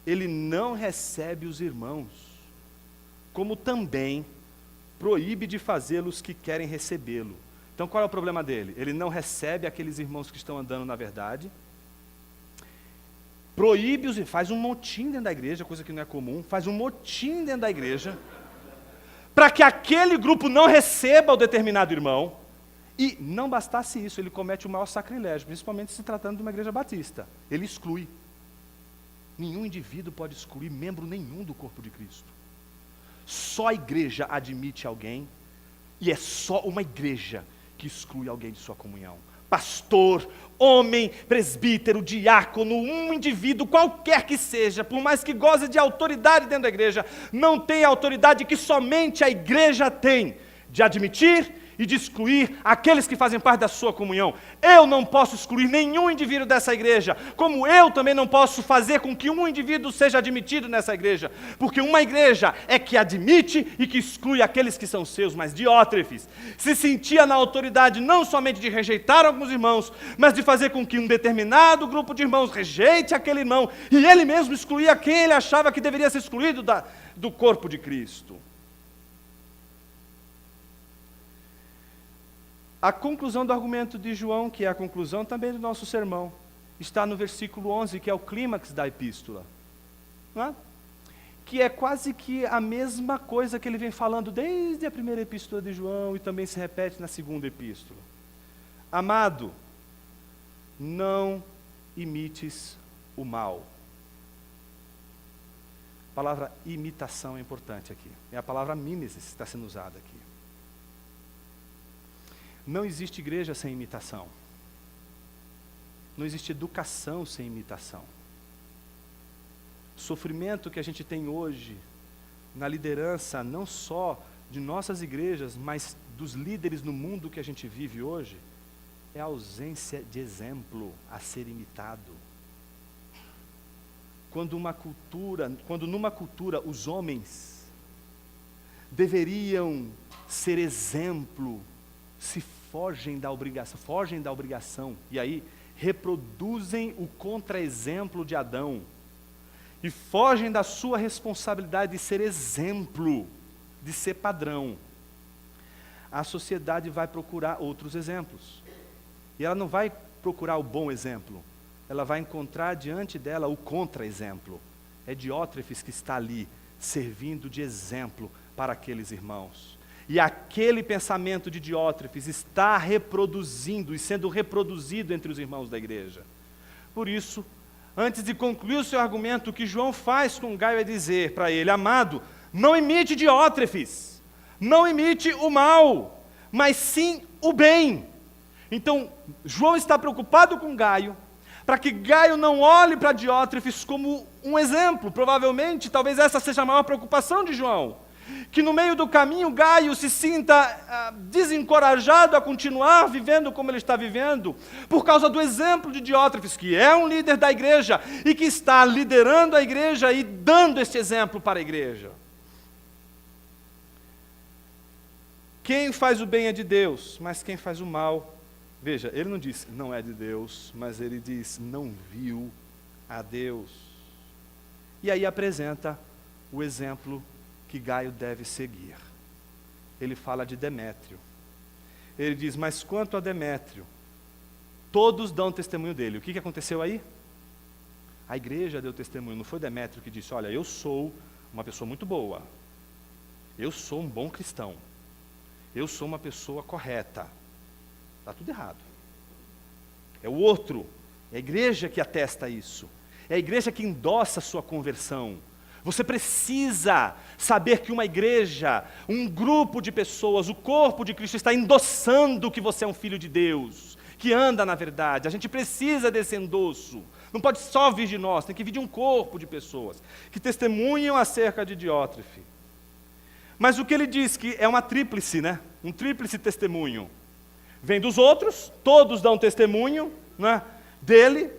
ele não recebe os irmãos, como também proíbe de fazê-los que querem recebê-lo. Então qual é o problema dele? Ele não recebe aqueles irmãos que estão andando na verdade, proíbe-os e faz um motim dentro da igreja, coisa que não é comum, faz um motim dentro da igreja, para que aquele grupo não receba o determinado irmão, e não bastasse isso, ele comete o maior sacrilégio, principalmente se tratando de uma igreja batista. Ele exclui. Nenhum indivíduo pode excluir membro nenhum do corpo de Cristo. Só a igreja admite alguém, e é só uma igreja que exclui alguém de sua comunhão. Pastor, homem, presbítero, diácono, um indivíduo qualquer que seja, por mais que goze de autoridade dentro da igreja, não tem a autoridade que somente a igreja tem, de admitir e de excluir aqueles que fazem parte da sua comunhão. Eu não posso excluir nenhum indivíduo dessa igreja, como eu também não posso fazer com que um indivíduo seja admitido nessa igreja, porque uma igreja é que admite e que exclui aqueles que são seus. Mas Diótrefes se sentia na autoridade não somente de rejeitar alguns irmãos, mas de fazer com que um determinado grupo de irmãos rejeite aquele irmão, e ele mesmo excluía quem ele achava que deveria ser excluído do corpo de Cristo. A conclusão do argumento de João, que é a conclusão também do nosso sermão, está no versículo 11, que é o clímax da epístola. Não é? Que é quase que a mesma coisa que ele vem falando desde a primeira epístola de João e também se repete na segunda epístola. Amado, não imites o mal. A palavra imitação é importante aqui. É a palavra mimesis que está sendo usada aqui. Não existe igreja sem imitação. Não existe educação sem imitação. O sofrimento que a gente tem hoje na liderança, não só de nossas igrejas, mas dos líderes no mundo que a gente vive hoje, é a ausência de exemplo a ser imitado. Quando numa cultura os homens deveriam ser exemplo, se fogem da obrigação, e aí reproduzem o contra-exemplo de Adão, e fogem da sua responsabilidade de ser exemplo, de ser padrão, a sociedade vai procurar outros exemplos. E ela não vai procurar o bom exemplo, ela vai encontrar diante dela o contra-exemplo. É Diótrefes que está ali, servindo de exemplo para aqueles irmãos. E aquele pensamento de Diótrefes está reproduzindo e sendo reproduzido entre os irmãos da igreja. Por isso, antes de concluir o seu argumento, o que João faz com Gaio é dizer para ele: amado, não imite Diótrefes, não imite o mal, mas sim o bem. Então, João está preocupado com Gaio, para que Gaio não olhe para Diótrefes como um exemplo. Provavelmente, talvez essa seja a maior preocupação de João. Que no meio do caminho Gaio se sinta desencorajado a continuar vivendo como ele está vivendo, por causa do exemplo de Diótrefes, que é um líder da igreja e que está liderando a igreja e dando este exemplo para a igreja. Quem faz o bem é de Deus, mas quem faz o mal, veja, ele não diz não é de Deus, mas ele diz não viu a Deus. E aí apresenta o exemplo que Gaio deve seguir. Ele fala de Demétrio. Ele diz, mas quanto a Demétrio, todos dão testemunho dele. O que aconteceu aí? A igreja deu testemunho, não foi Demétrio que disse, olha, eu sou uma pessoa muito boa, eu sou um bom cristão, eu sou uma pessoa correta. Está tudo errado. É o outro, é a igreja que atesta isso, é a igreja que endossa a sua conversão. Você precisa saber que uma igreja, um grupo de pessoas, o corpo de Cristo está endossando que você é um filho de Deus, que anda na verdade. A gente precisa desse endosso. Não pode só vir de nós, tem que vir de um corpo de pessoas que testemunham acerca de Diótrefe. Mas o que ele diz que é uma tríplice, né? Um tríplice testemunho. Vem dos outros, todos dão testemunho, né, dele.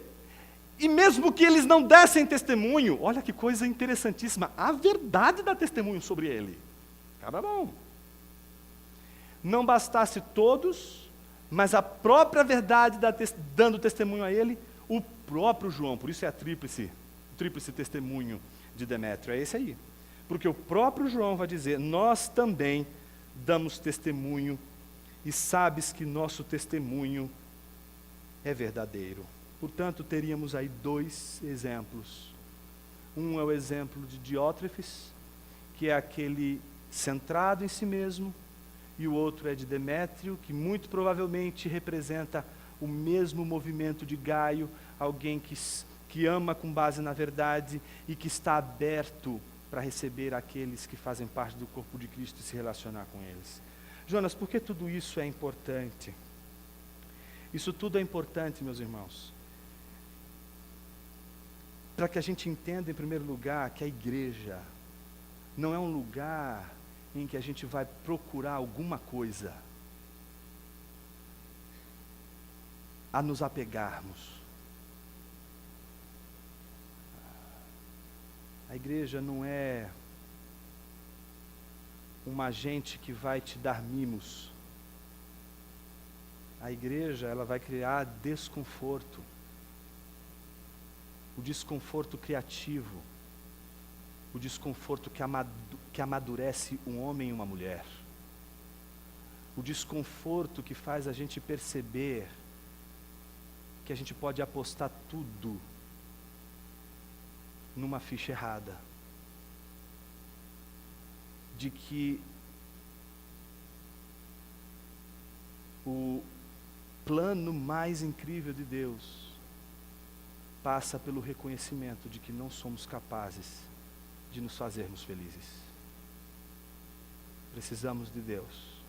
E mesmo que eles não dessem testemunho, olha que coisa interessantíssima, a verdade dá testemunho sobre ele. Cara bom. Não bastasse todos, mas a própria verdade dando testemunho a ele, o próprio João, por isso é o tríplice testemunho de Demétrio, é esse aí. Porque o próprio João vai dizer, nós também damos testemunho, e sabes que nosso testemunho é verdadeiro. Portanto, teríamos aí dois exemplos. Um é o exemplo de Diótrefes, que é aquele centrado em si mesmo, e o outro é de Demétrio, que muito provavelmente representa o mesmo movimento de Gaio, alguém que ama com base na verdade e que está aberto para receber aqueles que fazem parte do corpo de Cristo e se relacionar com eles. Jonas, por que tudo isso é importante? Isso tudo é importante, meus irmãos, para que a gente entenda, em primeiro lugar, que a igreja não é um lugar em que a gente vai procurar alguma coisa a nos apegarmos. A igreja não é um agente que vai te dar mimos. A igreja, ela vai criar desconforto. O desconforto criativo, o desconforto que amadurece um homem e uma mulher, o desconforto que faz a gente perceber que a gente pode apostar tudo numa ficha errada, de que o plano mais incrível de Deus passa pelo reconhecimento de que não somos capazes de nos fazermos felizes. Precisamos de Deus.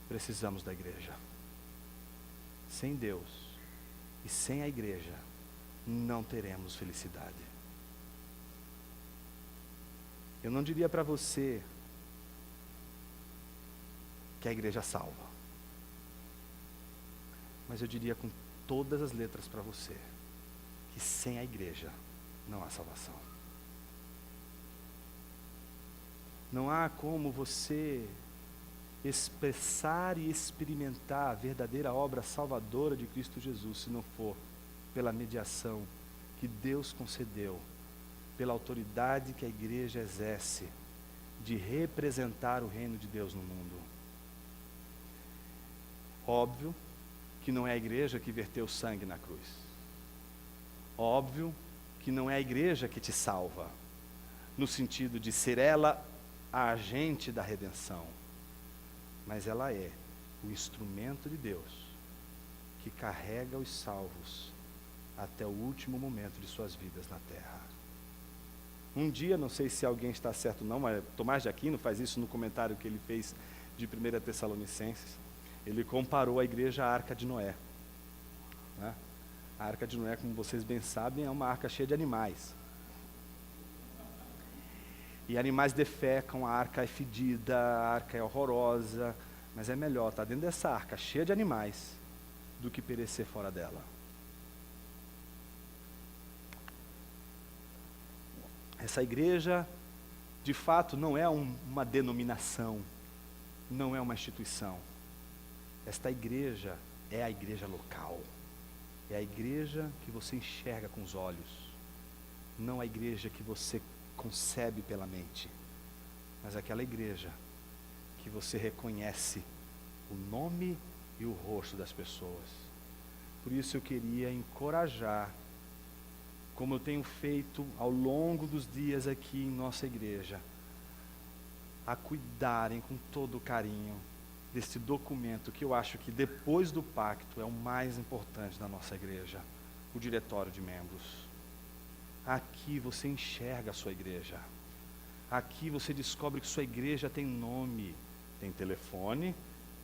Precisamos da igreja. Sem Deus e sem a igreja, não teremos felicidade. Eu não diria para você que a igreja salva, mas eu diria com todas as letras para você, que sem a igreja não há salvação. Não há como você expressar e experimentar a verdadeira obra salvadora de Cristo Jesus, se não for pela mediação que Deus concedeu pela autoridade que a igreja exerce de representar o reino de Deus no mundo. Óbvio que não é a igreja que verteu sangue na cruz. Óbvio que não é a igreja que te salva, no sentido de ser ela a agente da redenção, mas ela é o instrumento de Deus que carrega os salvos até o último momento de suas vidas na terra. Um dia, não sei se alguém está certo ou não, mas Tomás de Aquino faz isso no comentário que ele fez de 1 Tessalonicenses. Ele comparou a igreja à Arca de Noé, né? A Arca de Noé, como vocês bem sabem, é uma arca cheia de animais. E animais defecam, a arca é fedida, a arca é horrorosa, mas é melhor estar dentro dessa arca cheia de animais do que perecer fora dela. Essa igreja, de fato, não é uma denominação, não é uma instituição. Esta igreja é a igreja local. É a igreja que você enxerga com os olhos, não a igreja que você concebe pela mente, mas aquela igreja que você reconhece o nome e o rosto das pessoas. Por isso eu queria encorajar, como eu tenho feito ao longo dos dias aqui em nossa igreja, a cuidarem com todo o carinho desse documento que eu acho que depois do pacto é o mais importante da nossa igreja, o diretório de membros. Aqui você enxerga a sua igreja. Aqui você descobre que sua igreja tem nome, tem telefone,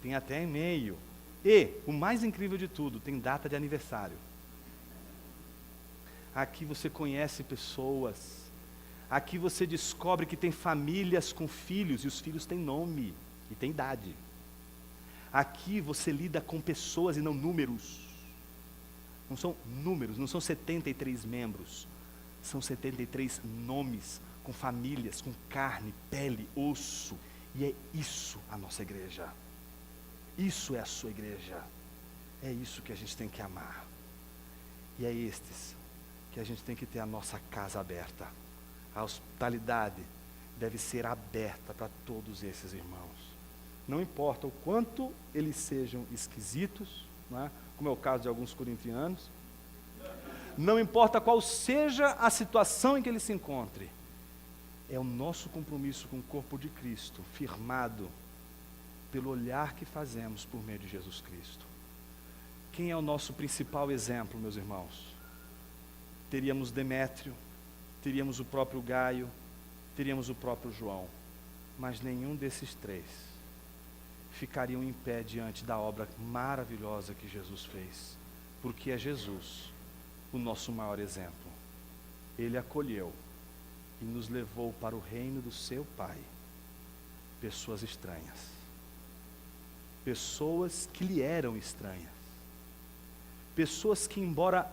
tem até e-mail. E, o mais incrível de tudo, tem data de aniversário. Aqui você conhece pessoas. Aqui você descobre que tem famílias com filhos, e os filhos têm nome e têm idade. Aqui você lida com pessoas e não números. Não são números, não são 73 membros. São 73 nomes, com famílias, com carne, pele, osso. E é isso a nossa igreja. Isso é a sua igreja. É isso que a gente tem que amar. E é estes que a gente tem que ter a nossa casa aberta. A hospitalidade deve ser aberta para todos esses irmãos. Não importa o quanto eles sejam esquisitos, não é? Como é o caso de alguns corintianos. Não importa qual seja a situação em que ele se encontre. É o nosso compromisso com o corpo de Cristo, firmado pelo olhar que fazemos por meio de Jesus Cristo. Quem é o nosso principal exemplo, meus irmãos? Teríamos Demétrio, teríamos o próprio Gaio, teríamos o próprio João, mas nenhum desses três ficariam em pé diante da obra maravilhosa que Jesus fez, porque é Jesus o nosso maior exemplo. Ele acolheu e nos levou para o reino do seu Pai, pessoas estranhas, pessoas que lhe eram estranhas, pessoas que, embora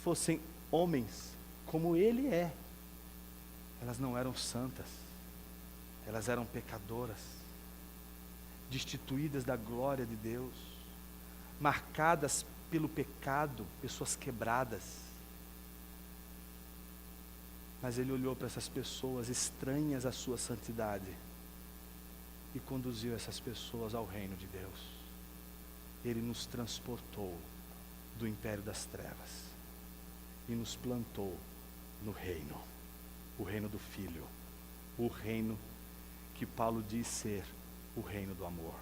fossem homens como ele é, elas não eram santas, elas eram pecadoras, destituídas da glória de Deus, marcadas pelo pecado, pessoas quebradas. Mas ele olhou para essas pessoas estranhas à sua santidade e conduziu essas pessoas ao reino de Deus. Ele nos transportou do império das trevas e nos plantou no reino, o reino do Filho, o reino que Paulo diz ser o reino do amor.